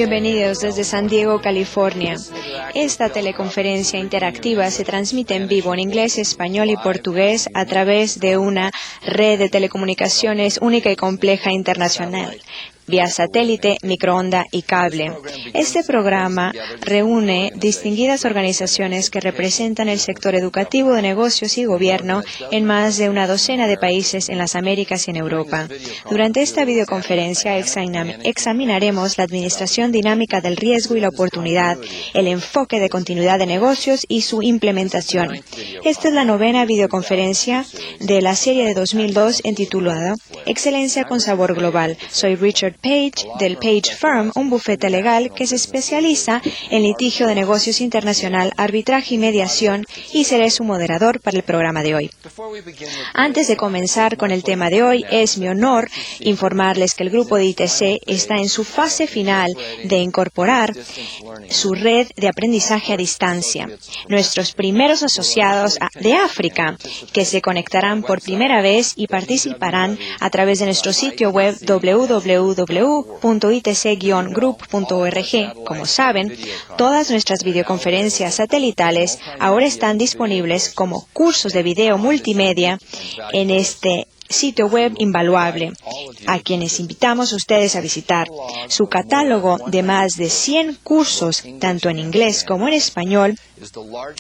Bienvenidos desde San Diego, California. Esta teleconferencia interactiva se transmite en vivo en inglés, español y portugués a través de una red de telecomunicaciones única y compleja internacional, vía satélite, microonda y cable. Este programa reúne distinguidas organizaciones que representan el sector educativo, de negocios y gobierno en más de una docena de países en las Américas y en Europa. Durante esta videoconferencia examinaremos la administración dinámica del riesgo y la oportunidad, el enfoque de continuidad de negocios y su implementación. Esta es la 9ª videoconferencia de la serie de 2002 intitulada Excelencia con Sabor Global. Soy Richard Page, del Page Firm, un bufete legal que se especializa en litigio de negocios internacional, arbitraje y mediación, y seré su moderador para el programa de hoy. Antes de comenzar con el tema de hoy, es mi honor informarles que el grupo de ITC está en su fase final de incorporar su red de aprendizaje a distancia. Nuestros primeros asociados de África, que se conectarán por primera vez y participarán a través de nuestro sitio web www.itc-group.org. Como saben, todas nuestras videoconferencias satelitales ahora están disponibles como cursos de video multimedia en este sitio web invaluable, a quienes invitamos a ustedes a visitar. Su catálogo de más de 100 cursos, tanto en inglés como en español,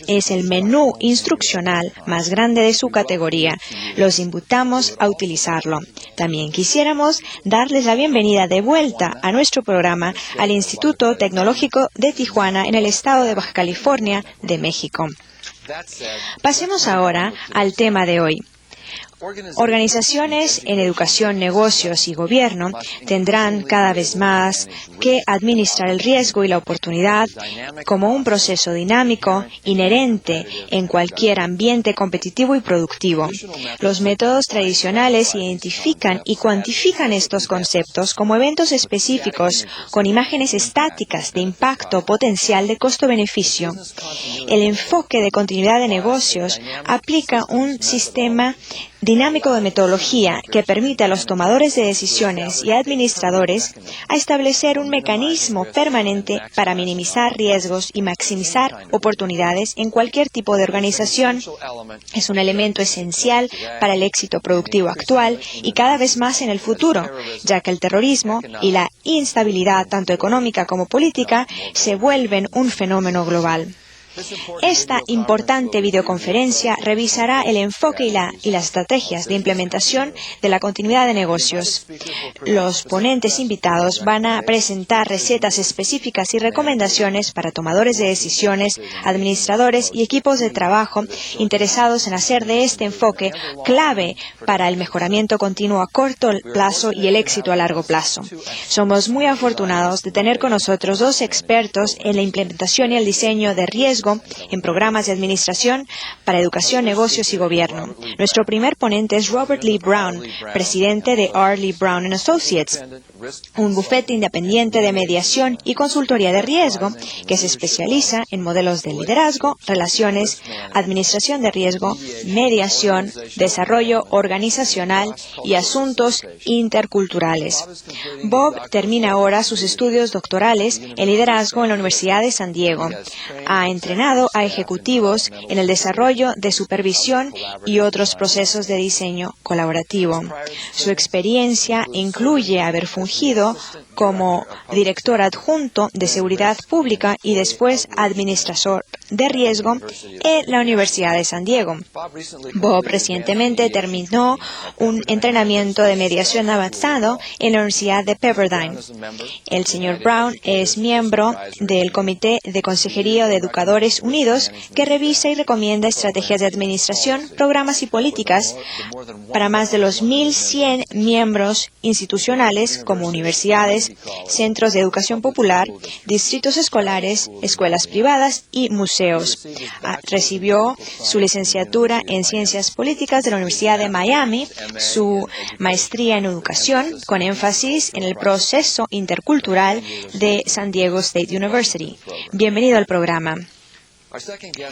es el menú instruccional más grande de su categoría. Los invitamos a utilizarlo. También quisiéramos darles la bienvenida de vuelta a nuestro programa al Instituto Tecnológico de Tijuana en el estado de Baja California de México. Pasemos ahora al tema de hoy. Organizaciones en educación, negocios y gobierno tendrán cada vez más que administrar el riesgo y la oportunidad como un proceso dinámico inherente en cualquier ambiente competitivo y productivo. Los métodos tradicionales identifican y cuantifican estos conceptos como eventos específicos con imágenes estáticas de impacto potencial de costo-beneficio. El enfoque de continuidad de negocios aplica un sistema dinámico de metodología que permite a los tomadores de decisiones y administradores a establecer un mecanismo permanente para minimizar riesgos y maximizar oportunidades en cualquier tipo de organización. Es un elemento esencial para el éxito productivo actual y cada vez más en el futuro, ya que el terrorismo y la instabilidad, tanto económica como política, se vuelven un fenómeno global. Esta importante videoconferencia revisará el enfoque y las estrategias de implementación de la continuidad de negocios. Los ponentes invitados van a presentar recetas específicas y recomendaciones para tomadores de decisiones, administradores y equipos de trabajo interesados en hacer de este enfoque clave para el mejoramiento continuo a corto plazo y el éxito a largo plazo. Somos muy afortunados de tener con nosotros dos expertos en la implementación y el diseño de riesgo en programas de administración para educación, negocios y gobierno. Nuestro primer ponente es Robert Lee Brown, presidente de R. Lee Brown & Associates, un bufete independiente de mediación y consultoría de riesgo que se especializa en modelos de liderazgo, relaciones, administración de riesgo, mediación, desarrollo organizacional y asuntos interculturales. Bob termina ahora sus estudios doctorales en liderazgo en la Universidad de San Diego. Ha entrenado a ejecutivos en el desarrollo de supervisión y otros procesos de diseño colaborativo. Su experiencia incluye haber fungido como director adjunto de seguridad pública y después administrador de riesgo en la Universidad de San Diego. Bob recientemente terminó un entrenamiento de mediación avanzado en la Universidad de Pepperdine. El señor Brown es miembro del Comité de Consejería de Educadores Unidos que revisa y recomienda estrategias de administración, programas y políticas para más de los 1,100 miembros institucionales como universidades, centros de educación popular, distritos escolares, escuelas privadas y museos. Recibió su licenciatura en Ciencias Políticas de la Universidad de Miami, su maestría en Educación, con énfasis en el proceso intercultural de San Diego State University. Bienvenido al programa.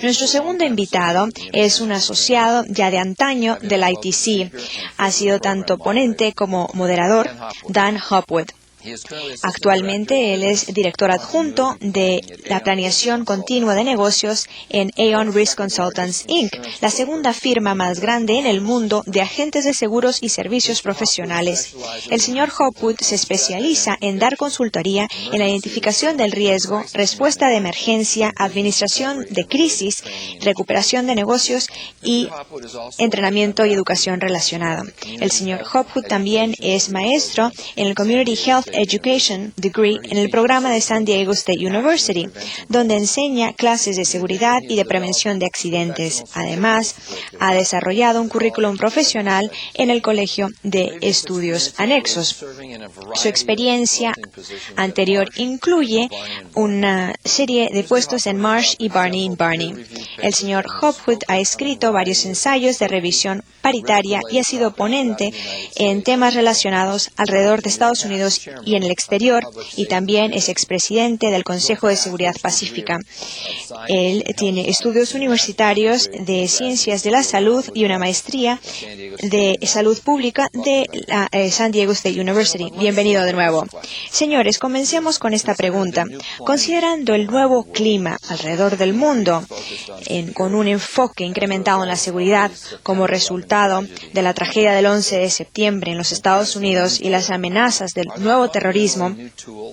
Nuestro segundo invitado es un asociado ya de antaño del ITC. Ha sido tanto ponente como moderador, Dan Hopwood. Actualmente él es director adjunto de la planeación continua de negocios en Aon Risk Consultants Inc., la segunda firma más grande en el mundo de agentes de seguros y servicios profesionales. El señor Hopwood se especializa en dar consultoría en la identificación del riesgo, respuesta de emergencia, administración de crisis, recuperación de negocios y entrenamiento y educación relacionada. El señor Hopwood también es maestro en el Community Health Education Degree en el programa de San Diego State University, donde enseña clases de seguridad y de prevención de accidentes. Además, ha desarrollado un currículum profesional en el Colegio de Estudios Anexos. Su experiencia anterior incluye una serie de puestos en Marsh y Barney & Barney. El señor Hopwood ha escrito varios ensayos de revisión paritaria y ha sido ponente en temas relacionados alrededor de Estados Unidos y en el exterior, y también es expresidente del Consejo de Seguridad Pacífica. Él tiene estudios universitarios de Ciencias de la Salud y una maestría de Salud Pública de la San Diego State University. Bienvenido de nuevo. Señores, comencemos con esta pregunta. Considerando el nuevo clima alrededor del mundo, con un enfoque incrementado en la seguridad como resultado de la tragedia del 11 de septiembre en los Estados Unidos y las amenazas del nuevo terrorismo,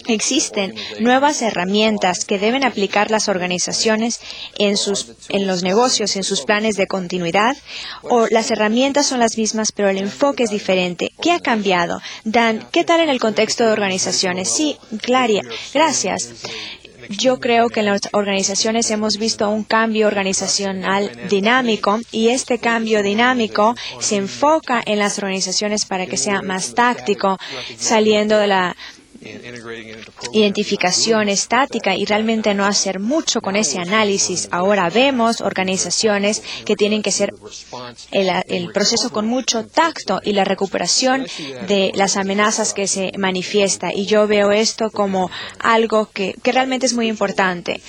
existen nuevas herramientas que deben aplicar las organizaciones en los negocios, en sus planes de continuidad, o las herramientas son las mismas, pero el enfoque es diferente. ¿Qué ha cambiado? Dan, ¿qué tal en el contexto de organizaciones? Sí, Claria, gracias. Yo creo que en las organizaciones hemos visto un cambio organizacional dinámico, y este cambio dinámico se enfoca en las organizaciones para que sea más táctico, saliendo de la identificación estática y realmente no hacer mucho con ese análisis. Ahora vemos organizaciones que tienen que hacer el proceso con mucho tacto y la recuperación de las amenazas que se manifiesta, y yo veo esto como algo que realmente es muy importante.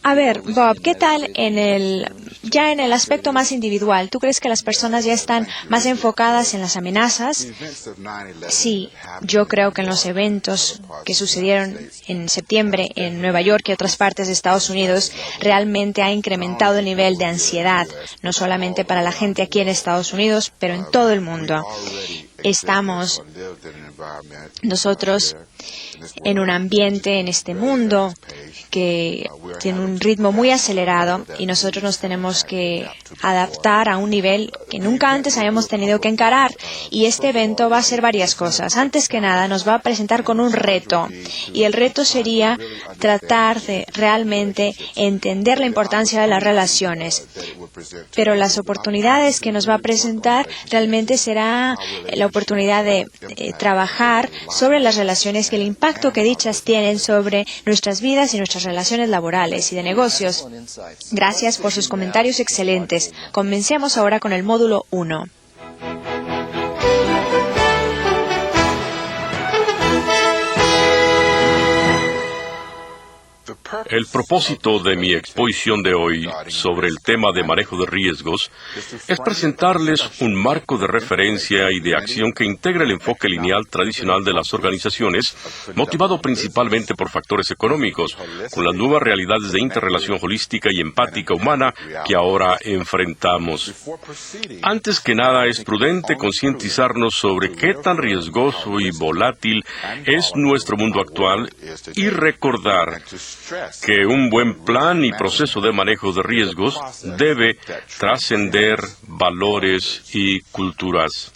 A ver, Bob, ¿qué tal ya en el aspecto más individual? ¿Tú crees que las personas ya están más enfocadas en las amenazas? Sí, yo creo que en los eventos que sucedieron en septiembre en Nueva York y otras partes de Estados Unidos realmente ha incrementado el nivel de ansiedad, no solamente para la gente aquí en Estados Unidos, pero en todo el mundo. Estamos nosotros en un ambiente, en este mundo, que tiene un ritmo muy acelerado, y nosotros nos tenemos que adaptar a un nivel que nunca antes habíamos tenido que encarar. Y este evento va a hacer varias cosas. Antes que nada, nos va a presentar con un reto, y el reto sería tratar de realmente entender la importancia de las relaciones. Pero las oportunidades que nos va a presentar realmente será la oportunidad de trabajar sobre las relaciones y el impacto que dichas tienen sobre nuestras vidas y nuestras relaciones laborales y de negocios. Gracias por sus comentarios excelentes. Comencemos ahora con el módulo 1. El propósito de mi exposición de hoy sobre el tema de manejo de riesgos es presentarles un marco de referencia y de acción que integra el enfoque lineal tradicional de las organizaciones, motivado principalmente por factores económicos, con las nuevas realidades de interrelación holística y empática humana que ahora enfrentamos. Antes que nada, es prudente concientizarnos sobre qué tan riesgoso y volátil es nuestro mundo actual y recordar que un buen plan y proceso de manejo de riesgos debe trascender valores y culturas.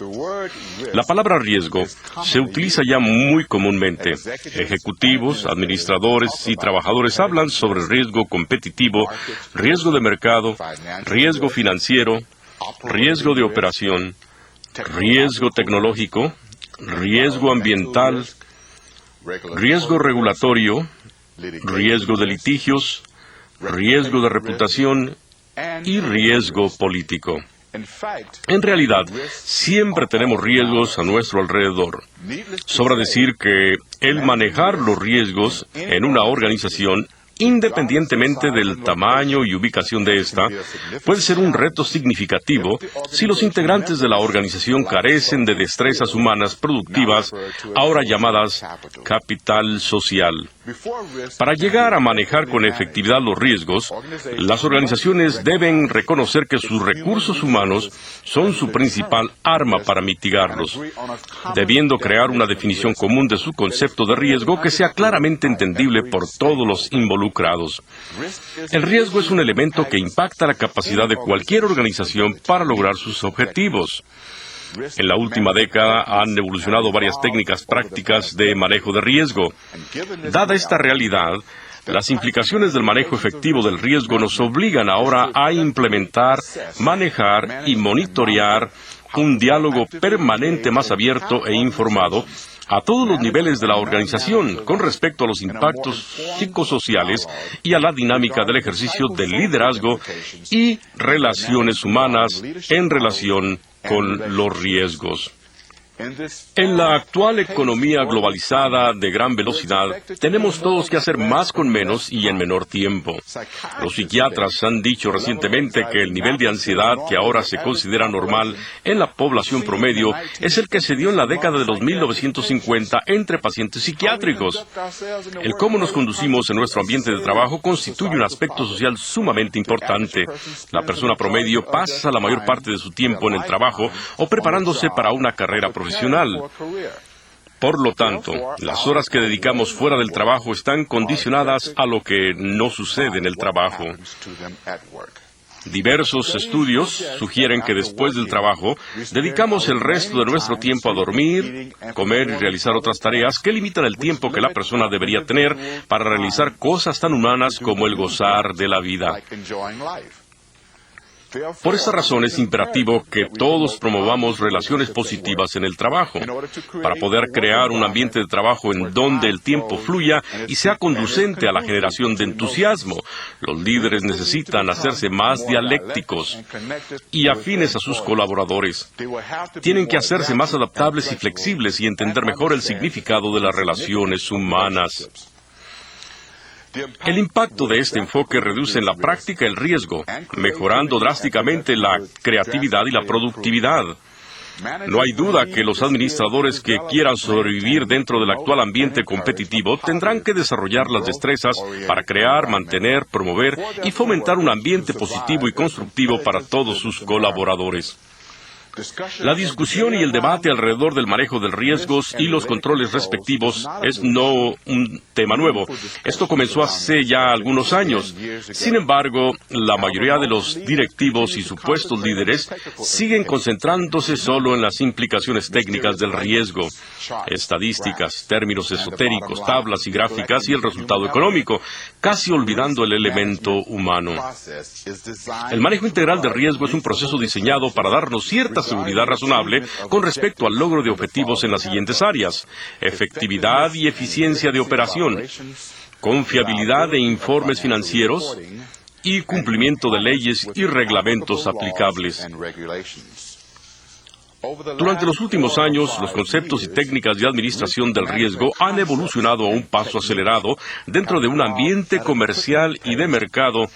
La palabra riesgo se utiliza ya muy comúnmente. Ejecutivos, administradores y trabajadores hablan sobre riesgo competitivo, riesgo de mercado, riesgo financiero, riesgo de operación, riesgo tecnológico, riesgo ambiental, riesgo regulatorio, riesgo de litigios, riesgo de reputación y riesgo político. En realidad, siempre tenemos riesgos a nuestro alrededor. Sobra decir que el manejar los riesgos en una organización independientemente del tamaño y ubicación de esta, puede ser un reto significativo si los integrantes de la organización carecen de destrezas humanas productivas, ahora llamadas capital social. Para llegar a manejar con efectividad los riesgos, las organizaciones deben reconocer que sus recursos humanos son su principal arma para mitigarlos, debiendo crear una definición común de su concepto de riesgo que sea claramente entendible por todos los involucrados. El riesgo es un elemento que impacta la capacidad de cualquier organización para lograr sus objetivos. En la última década han evolucionado varias técnicas prácticas de manejo de riesgo. Dada esta realidad, las implicaciones del manejo efectivo del riesgo nos obligan ahora a implementar, manejar y monitorear un diálogo permanente más abierto e informado a todos los niveles de la organización con respecto a los impactos psicosociales y a la dinámica del ejercicio del liderazgo y relaciones humanas en relación con los riesgos. En la actual economía globalizada de gran velocidad, tenemos todos que hacer más con menos y en menor tiempo. Los psiquiatras han dicho recientemente que el nivel de ansiedad que ahora se considera normal en la población promedio es el que se dio en la década de los 1950 entre pacientes psiquiátricos. El cómo nos conducimos en nuestro ambiente de trabajo constituye un aspecto social sumamente importante. La persona promedio pasa la mayor parte de su tiempo en el trabajo o preparándose para una carrera profesional. Por lo tanto, las horas que dedicamos fuera del trabajo están condicionadas a lo que no sucede en el trabajo. Diversos estudios sugieren que después del trabajo, dedicamos el resto de nuestro tiempo a dormir, comer y realizar otras tareas que limitan el tiempo que la persona debería tener para realizar cosas tan humanas como el gozar de la vida. Por esta razón es imperativo que todos promovamos relaciones positivas en el trabajo, para poder crear un ambiente de trabajo en donde el tiempo fluya y sea conducente a la generación de entusiasmo. Los líderes necesitan hacerse más dialécticos y afines a sus colaboradores. Tienen que hacerse más adaptables y flexibles y entender mejor el significado de las relaciones humanas. El impacto de este enfoque reduce en la práctica el riesgo, mejorando drásticamente la creatividad y la productividad. No hay duda que los administradores que quieran sobrevivir dentro del actual ambiente competitivo tendrán que desarrollar las destrezas para crear, mantener, promover y fomentar un ambiente positivo y constructivo para todos sus colaboradores. La discusión y el debate alrededor del manejo de riesgos y los controles respectivos es no un tema nuevo. Esto comenzó hace ya algunos años. Sin embargo, la mayoría de los directivos y supuestos líderes siguen concentrándose solo en las implicaciones técnicas del riesgo, estadísticas, términos esotéricos, tablas y gráficas y el resultado económico, casi olvidando el elemento humano. El manejo integral de riesgo es un proceso diseñado para darnos cierta seguridad razonable con respecto al logro de objetivos en las siguientes áreas: efectividad y eficiencia de operación, confiabilidad de informes financieros y cumplimiento de leyes y reglamentos aplicables. Durante los últimos años, los conceptos y técnicas de administración del riesgo han evolucionado a un paso acelerado dentro de un ambiente comercial y de mercado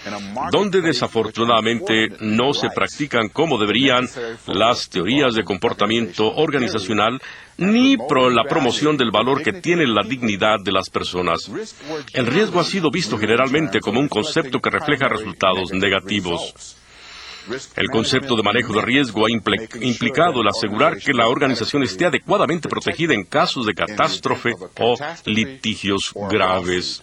donde desafortunadamente no se practican como deberían las teorías de comportamiento organizacional ni la promoción del valor que tiene la dignidad de las personas. El riesgo ha sido visto generalmente como un concepto que refleja resultados negativos. El concepto de manejo de riesgo ha implicado el asegurar que la organización esté adecuadamente protegida en casos de catástrofe o litigios graves.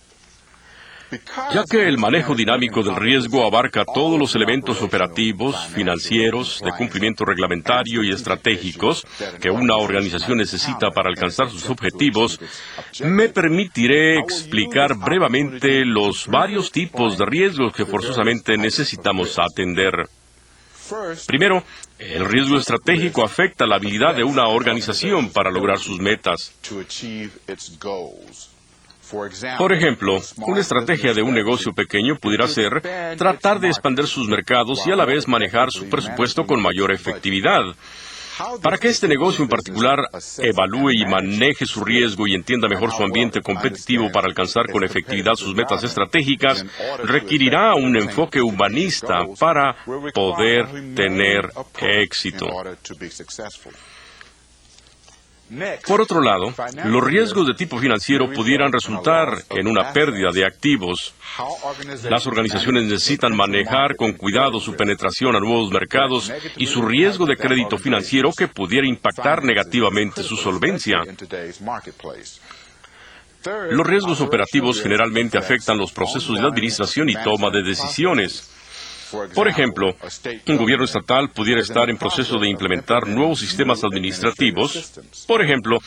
Ya que el manejo dinámico del riesgo abarca todos los elementos operativos, financieros, de cumplimiento reglamentario y estratégicos que una organización necesita para alcanzar sus objetivos, me permitiré explicar brevemente los varios tipos de riesgos que forzosamente necesitamos atender. Primero, el riesgo estratégico afecta la habilidad de una organización para lograr sus metas. Por ejemplo, una estrategia de un negocio pequeño pudiera ser tratar de expandir sus mercados y a la vez manejar su presupuesto con mayor efectividad. Para que este negocio en particular evalúe y maneje su riesgo y entienda mejor su ambiente competitivo para alcanzar con efectividad sus metas estratégicas, requerirá un enfoque humanista para poder tener éxito. Por otro lado, los riesgos de tipo financiero pudieran resultar en una pérdida de activos. Las organizaciones necesitan manejar con cuidado su penetración a nuevos mercados y su riesgo de crédito financiero que pudiera impactar negativamente su solvencia. Los riesgos operativos generalmente afectan los procesos de administración y toma de decisiones. Por ejemplo, un gobierno estatal pudiera estar en proceso de implementar nuevos sistemas administrativos, por ejemplo,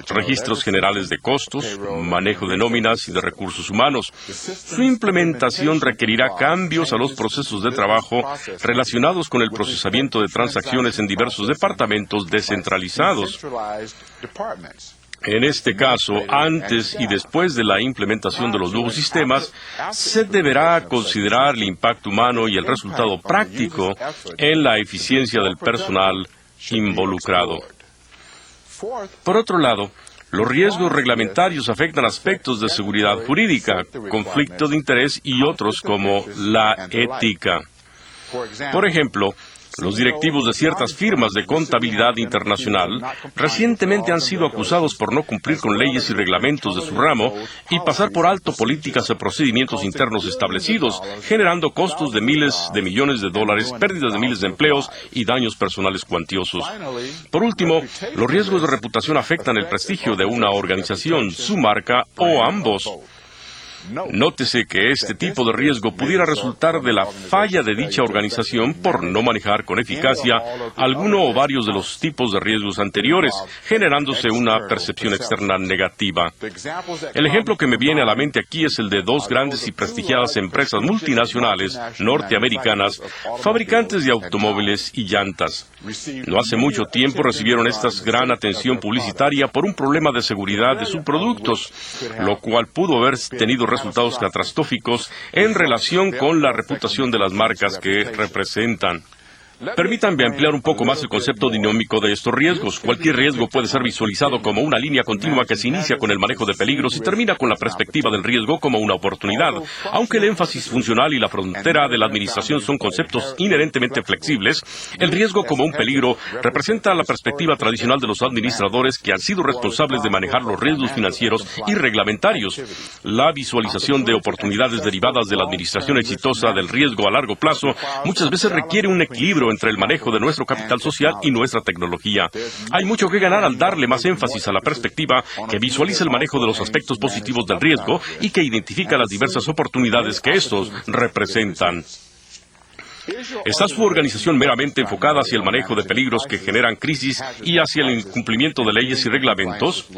registros generales de costos, manejo de nóminas y de recursos humanos. Su implementación requerirá cambios a los procesos de trabajo relacionados con el procesamiento de transacciones en diversos departamentos descentralizados. En este caso, antes y después de la implementación de los nuevos sistemas, se deberá considerar el impacto humano y el resultado práctico en la eficiencia del personal involucrado. Por otro lado, los riesgos reglamentarios afectan aspectos de seguridad jurídica, conflicto de interés y otros como la ética. Por ejemplo, los directivos de ciertas firmas de contabilidad internacional recientemente han sido acusados por no cumplir con leyes y reglamentos de su ramo y pasar por alto políticas y procedimientos internos establecidos, generando costos de miles de millones de dólares, pérdidas de miles de empleos y daños personales cuantiosos. Por último, los riesgos de reputación afectan el prestigio de una organización, su marca o ambos. Nótese que este tipo de riesgo pudiera resultar de la falla de dicha organización por no manejar con eficacia alguno o varios de los tipos de riesgos anteriores, generándose una percepción externa negativa. El ejemplo que me viene a la mente aquí es el de dos grandes y prestigiadas empresas multinacionales norteamericanas, fabricantes de automóviles y llantas. No hace mucho tiempo recibieron estas gran atención publicitaria por un problema de seguridad de sus productos, lo cual pudo haber tenido resultados catastróficos en relación con la reputación de las marcas que representan. Permítanme ampliar un poco más el concepto dinámico de estos riesgos. Cualquier riesgo puede ser visualizado como una línea continua que se inicia con el manejo de peligros y termina con la perspectiva del riesgo como una oportunidad. Aunque el énfasis funcional y la frontera de la administración son conceptos inherentemente flexibles, el riesgo como un peligro representa la perspectiva tradicional de los administradores que han sido responsables de manejar los riesgos financieros y reglamentarios. La visualización de oportunidades derivadas de la administración exitosa del riesgo a largo plazo muchas veces requiere un equilibrio entre el manejo de nuestro capital social y nuestra tecnología. Hay mucho que ganar al darle más énfasis a la perspectiva que visualiza el manejo de los aspectos positivos del riesgo y que identifica las diversas oportunidades que estos representan. ¿Está su organización meramente enfocada hacia el manejo de peligros que generan crisis y hacia el incumplimiento de leyes y reglamentos?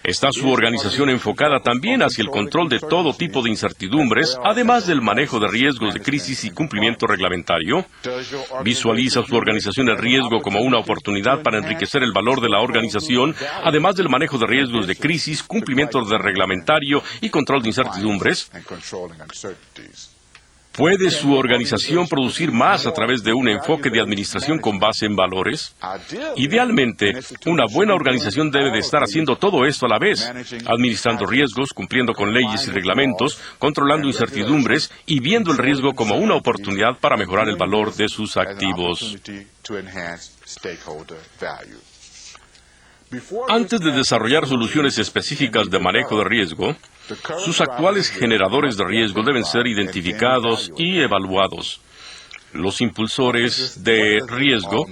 ¿Está su organización enfocada también hacia el control de todo tipo de incertidumbres, además del manejo de riesgos de crisis y cumplimiento reglamentario? ¿Visualiza su organización el riesgo como una oportunidad para enriquecer el valor de la organización, además del manejo de riesgos de crisis, cumplimiento de reglamentario y control de incertidumbres? ¿Puede su organización producir más a través de un enfoque de administración con base en valores? Idealmente, una buena organización debe de estar haciendo todo esto a la vez, administrando riesgos, cumpliendo con leyes y reglamentos, controlando incertidumbres y viendo el riesgo como una oportunidad para mejorar el valor de sus activos. Antes de desarrollar soluciones específicas de manejo de riesgo, sus actuales generadores de riesgo deben ser identificados y evaluados. Los impulsores de riesgo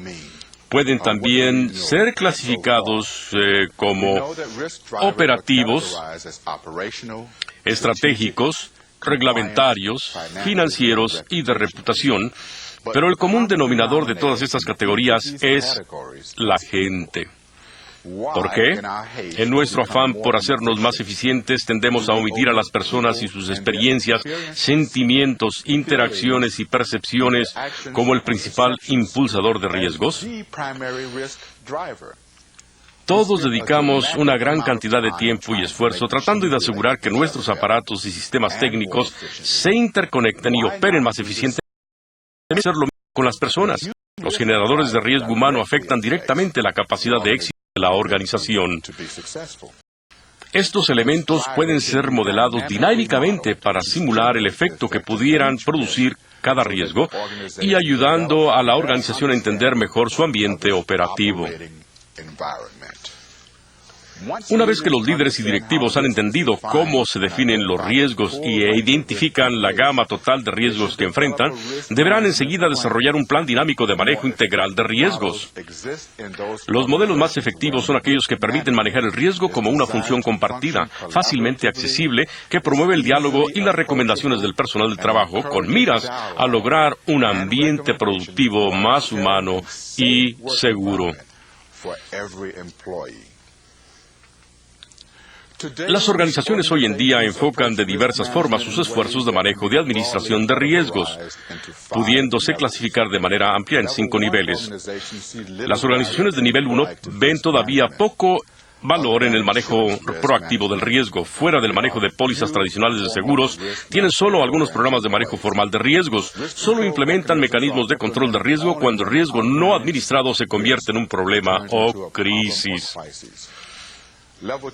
pueden también ser clasificados como operativos, estratégicos, reglamentarios, financieros y de reputación, pero el común denominador de todas estas categorías es la gente. ¿Por qué? En nuestro afán por hacernos más eficientes, tendemos a omitir a las personas y sus experiencias, sentimientos, interacciones y percepciones como el principal impulsador de riesgos. Todos dedicamos una gran cantidad de tiempo y esfuerzo tratando de asegurar que nuestros aparatos y sistemas técnicos se interconecten y operen más eficientemente. Debe ser lo mismo con las personas. Los generadores de riesgo humano afectan directamente la capacidad de éxito de la organización. Estos elementos pueden ser modelados dinámicamente para simular el efecto que pudieran producir cada riesgo y ayudando a la organización a entender mejor su ambiente operativo. Una vez que los líderes y directivos han entendido cómo se definen los riesgos e identifican la gama total de riesgos que enfrentan, deberán enseguida desarrollar un plan dinámico de manejo integral de riesgos. Los modelos más efectivos son aquellos que permiten manejar el riesgo como una función compartida, fácilmente accesible, que promueve el diálogo y las recomendaciones del personal de trabajo con miras a lograr un ambiente productivo más humano y seguro. Las organizaciones hoy en día enfocan de diversas formas sus esfuerzos de manejo de administración de riesgos, pudiéndose clasificar de manera amplia en 5 niveles. Las organizaciones de nivel 1 ven todavía poco valor en el manejo proactivo del riesgo. Fuera del manejo de pólizas tradicionales de seguros, tienen solo algunos programas de manejo formal de riesgos. Solo implementan mecanismos de control de riesgo cuando el riesgo no administrado se convierte en un problema o crisis.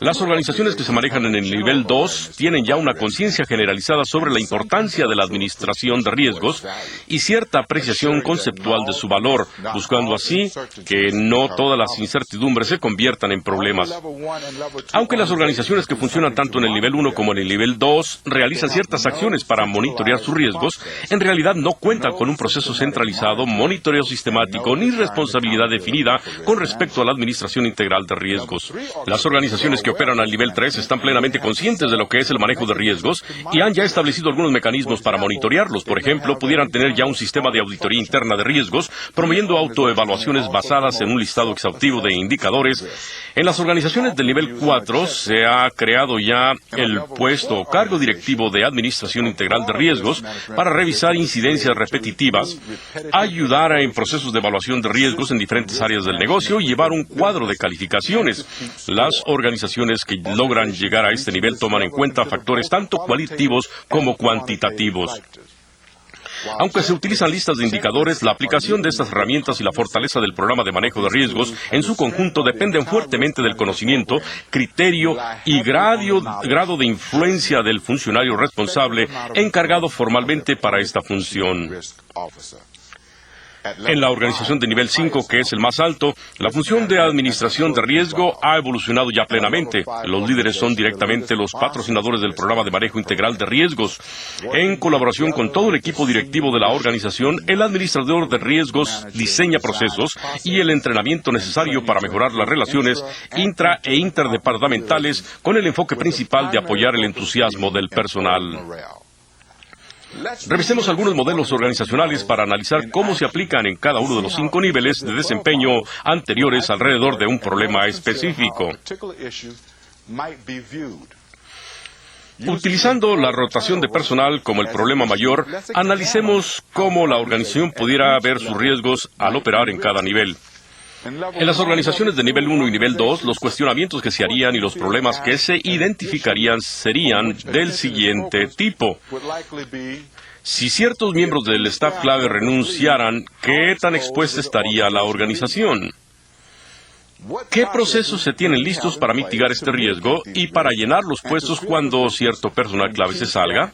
Las organizaciones que se manejan en el nivel 2 tienen ya una conciencia generalizada sobre la importancia de la administración de riesgos y cierta apreciación conceptual de su valor, buscando así que no todas las incertidumbres se conviertan en problemas. Aunque las organizaciones que funcionan tanto en el nivel 1 como en el nivel 2 realizan ciertas acciones para monitorear sus riesgos, en realidad no cuentan con un proceso centralizado, monitoreo sistemático ni responsabilidad definida con respecto a la administración integral de riesgos. Las organizaciones que operan al nivel 3 están plenamente conscientes de lo que es el manejo de riesgos y han ya establecido algunos mecanismos para monitorearlos. Por ejemplo, pudieran tener ya un sistema de auditoría interna de riesgos, promoviendo autoevaluaciones basadas en un listado exhaustivo de indicadores. En las organizaciones del nivel 4 se ha creado ya el puesto o cargo directivo de administración integral de riesgos para revisar incidencias repetitivas, ayudar en procesos de evaluación de riesgos en diferentes áreas del negocio y llevar un cuadro de calificaciones. Las organizaciones que logran llegar a este nivel toman en cuenta factores tanto cualitativos como cuantitativos. Aunque se utilizan listas de indicadores, la aplicación de estas herramientas y la fortaleza del programa de manejo de riesgos en su conjunto dependen fuertemente del conocimiento, criterio y grado de influencia del funcionario responsable encargado formalmente para esta función. En la organización de nivel 5, que es el más alto, la función de administración de riesgo ha evolucionado ya plenamente. Los líderes son directamente los patrocinadores del programa de manejo integral de riesgos. En colaboración con todo el equipo directivo de la organización, el administrador de riesgos diseña procesos y el entrenamiento necesario para mejorar las relaciones intra e interdepartamentales con el enfoque principal de apoyar el entusiasmo del personal. Revisemos algunos modelos organizacionales para analizar cómo se aplican en cada uno de los 5 niveles de desempeño anteriores alrededor de un problema específico. Utilizando la rotación de personal como el problema mayor, analicemos cómo la organización pudiera ver sus riesgos al operar en cada nivel. En las organizaciones de nivel 1 y nivel 2, los cuestionamientos que se harían y los problemas que se identificarían serían del siguiente tipo. Si ciertos miembros del staff clave renunciaran, ¿qué tan expuesta estaría la organización? ¿Qué procesos se tienen listos para mitigar este riesgo y para llenar los puestos cuando cierto personal clave se salga?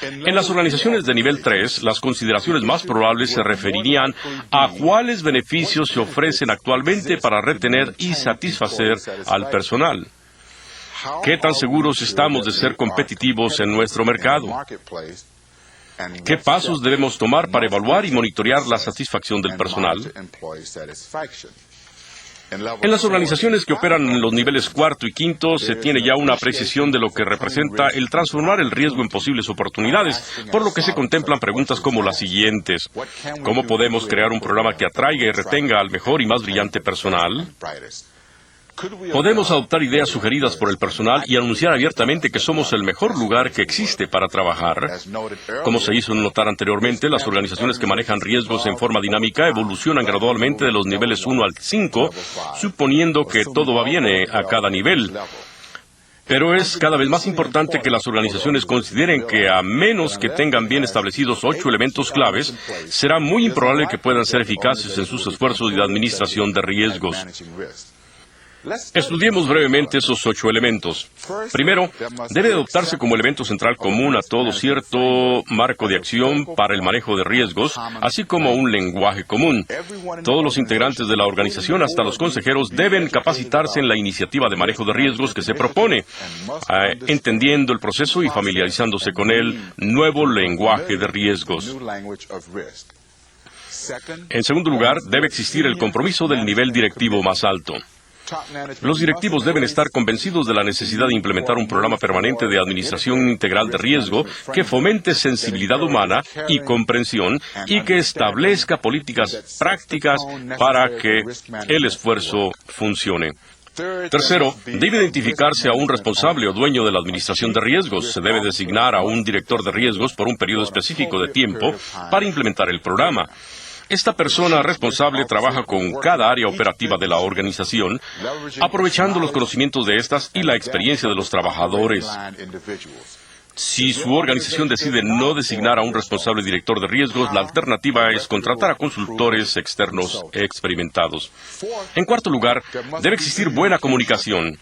En las organizaciones de nivel 3, las consideraciones más probables se referirían a cuáles beneficios se ofrecen actualmente para retener y satisfacer al personal. ¿Qué tan seguros estamos de ser competitivos en nuestro mercado? ¿Qué pasos debemos tomar para evaluar y monitorear la satisfacción del personal? En las organizaciones que operan en los niveles 4 y 5 se tiene ya una apreciación de lo que representa el transformar el riesgo en posibles oportunidades, por lo que se contemplan preguntas como las siguientes. ¿Cómo podemos crear un programa que atraiga y retenga al mejor y más brillante personal? Podemos adoptar ideas sugeridas por el personal y anunciar abiertamente que somos el mejor lugar que existe para trabajar. Como se hizo notar anteriormente, las organizaciones que manejan riesgos en forma dinámica evolucionan gradualmente de los niveles 1 al 5, suponiendo que todo va bien a cada nivel. Pero es cada vez más importante que las organizaciones consideren que, a menos que tengan bien establecidos 8 elementos claves, será muy improbable que puedan ser eficaces en sus esfuerzos de administración de riesgos. Estudiemos brevemente esos 8 elementos. Primero, debe adoptarse como elemento central común a todo cierto marco de acción para el manejo de riesgos, así como un lenguaje común. Todos los integrantes de la organización, hasta los consejeros, deben capacitarse en la iniciativa de manejo de riesgos que se propone, entendiendo el proceso y familiarizándose con el nuevo lenguaje de riesgos. En segundo lugar, debe existir el compromiso del nivel directivo más alto. Los directivos deben estar convencidos de la necesidad de implementar un programa permanente de administración integral de riesgo que fomente sensibilidad humana y comprensión y que establezca políticas prácticas para que el esfuerzo funcione. Tercero, debe identificarse a un responsable o dueño de la administración de riesgos. Se debe designar a un director de riesgos por un periodo específico de tiempo para implementar el programa. Esta persona responsable trabaja con cada área operativa de la organización, aprovechando los conocimientos de estas y la experiencia de los trabajadores. Si su organización decide no designar a un responsable director de riesgos, la alternativa es contratar a consultores externos experimentados. En cuarto lugar, debe existir buena comunicación.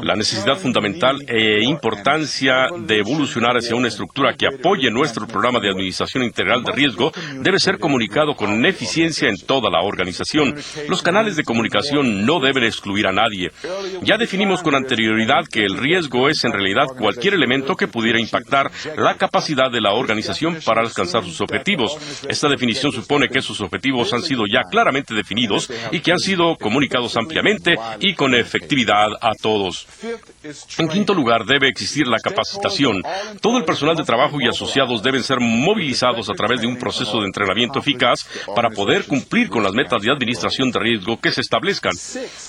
La necesidad fundamental e importancia de evolucionar hacia una estructura que apoye nuestro programa de administración integral de riesgo debe ser comunicado con eficiencia en toda la organización. Los canales de comunicación no deben excluir a nadie. Ya definimos con anterioridad que el riesgo es en realidad cualquier elemento que pudiera impactar la capacidad de la organización para alcanzar sus objetivos. Esta definición supone que esos objetivos han sido ya claramente definidos y que han sido comunicados ampliamente y con efectividad a todos. En quinto lugar, debe existir la capacitación. Todo el personal de trabajo y asociados deben ser movilizados a través de un proceso de entrenamiento eficaz para poder cumplir con las metas de administración de riesgo que se establezcan.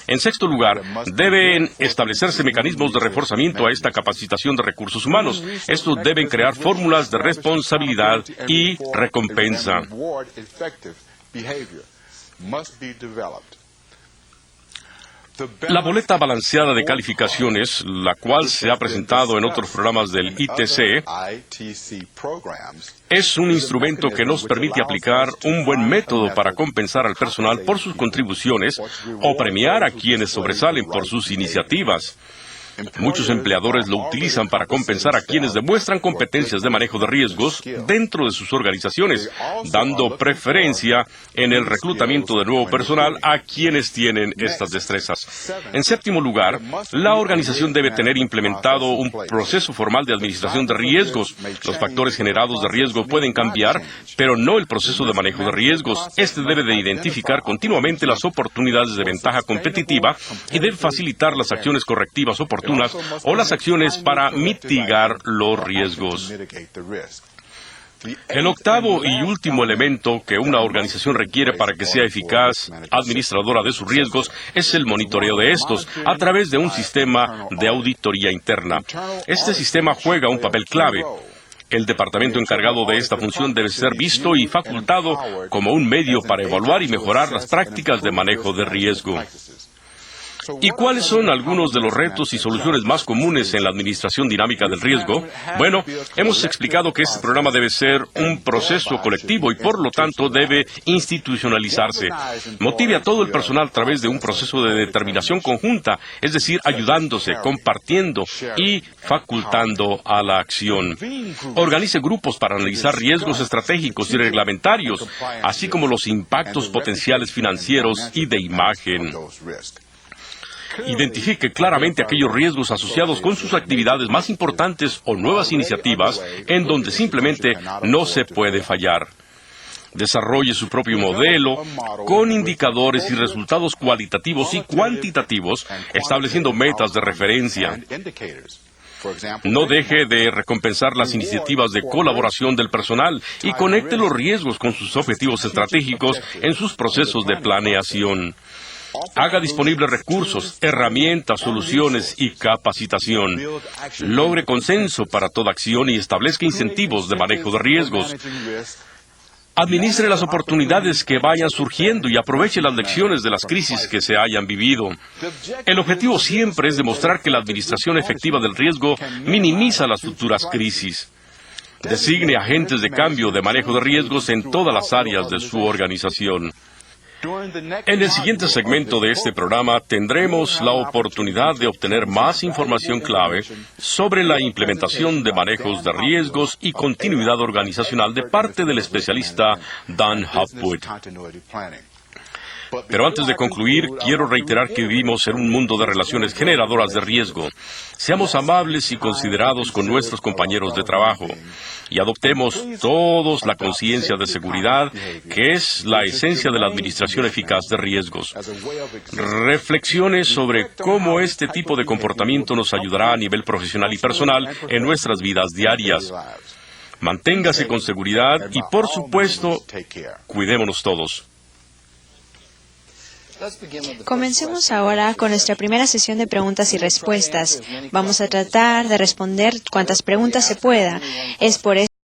En sexto lugar, deben establecerse mecanismos de reforzamiento a esta capacitación de recursos humanos. Estos deben crear fórmulas de responsabilidad y recompensa. La boleta balanceada de calificaciones, la cual se ha presentado en otros programas del ITC, es un instrumento que nos permite aplicar un buen método para compensar al personal por sus contribuciones o premiar a quienes sobresalen por sus iniciativas. Muchos empleadores lo utilizan para compensar a quienes demuestran competencias de manejo de riesgos dentro de sus organizaciones, dando preferencia en el reclutamiento de nuevo personal a quienes tienen estas destrezas. En séptimo lugar, la organización debe tener implementado un proceso formal de administración de riesgos. Los factores generados de riesgo pueden cambiar, pero no el proceso de manejo de riesgos. Este debe de identificar continuamente las oportunidades de ventaja competitiva y debe facilitar las acciones correctivas oportunas o las acciones para mitigar los riesgos. El octavo y último elemento que una organización requiere para que sea eficaz administradora de sus riesgos es el monitoreo de estos a través de un sistema de auditoría interna. Este sistema juega un papel clave. El departamento encargado de esta función debe ser visto y facultado como un medio para evaluar y mejorar las prácticas de manejo de riesgo. ¿Y cuáles son algunos de los retos y soluciones más comunes en la administración dinámica del riesgo? Bueno, hemos explicado que este programa debe ser un proceso colectivo y por lo tanto debe institucionalizarse. Motive a todo el personal a través de un proceso de determinación conjunta, es decir, ayudándose, compartiendo y facultando a la acción. Organice grupos para analizar riesgos estratégicos y reglamentarios, así como los impactos potenciales financieros y de imagen. Identifique claramente aquellos riesgos asociados con sus actividades más importantes o nuevas iniciativas en donde simplemente no se puede fallar. Desarrolle su propio modelo con indicadores y resultados cualitativos y cuantitativos, estableciendo metas de referencia. No deje de recompensar las iniciativas de colaboración del personal y conecte los riesgos con sus objetivos estratégicos en sus procesos de planeación. Haga disponibles recursos, herramientas, soluciones y capacitación. Logre consenso para toda acción y establezca incentivos de manejo de riesgos. Administre las oportunidades que vayan surgiendo y aproveche las lecciones de las crisis que se hayan vivido. El objetivo siempre es demostrar que la administración efectiva del riesgo minimiza las futuras crisis. Designe agentes de cambio de manejo de riesgos en todas las áreas de su organización. En el siguiente segmento de este programa tendremos la oportunidad de obtener más información clave sobre la implementación de manejos de riesgos y continuidad organizacional de parte del especialista Dan Hopwood. Pero antes de concluir, quiero reiterar que vivimos en un mundo de relaciones generadoras de riesgo. Seamos amables y considerados con nuestros compañeros de trabajo y adoptemos todos la conciencia de seguridad, que es la esencia de la administración eficaz de riesgos. Reflexiones sobre cómo este tipo de comportamiento nos ayudará a nivel profesional y personal en nuestras vidas diarias. Manténgase con seguridad y, por supuesto, cuidémonos todos. Comencemos ahora con nuestra primera sesión de preguntas y respuestas. Vamos a tratar de responder cuantas preguntas se pueda. Es por eso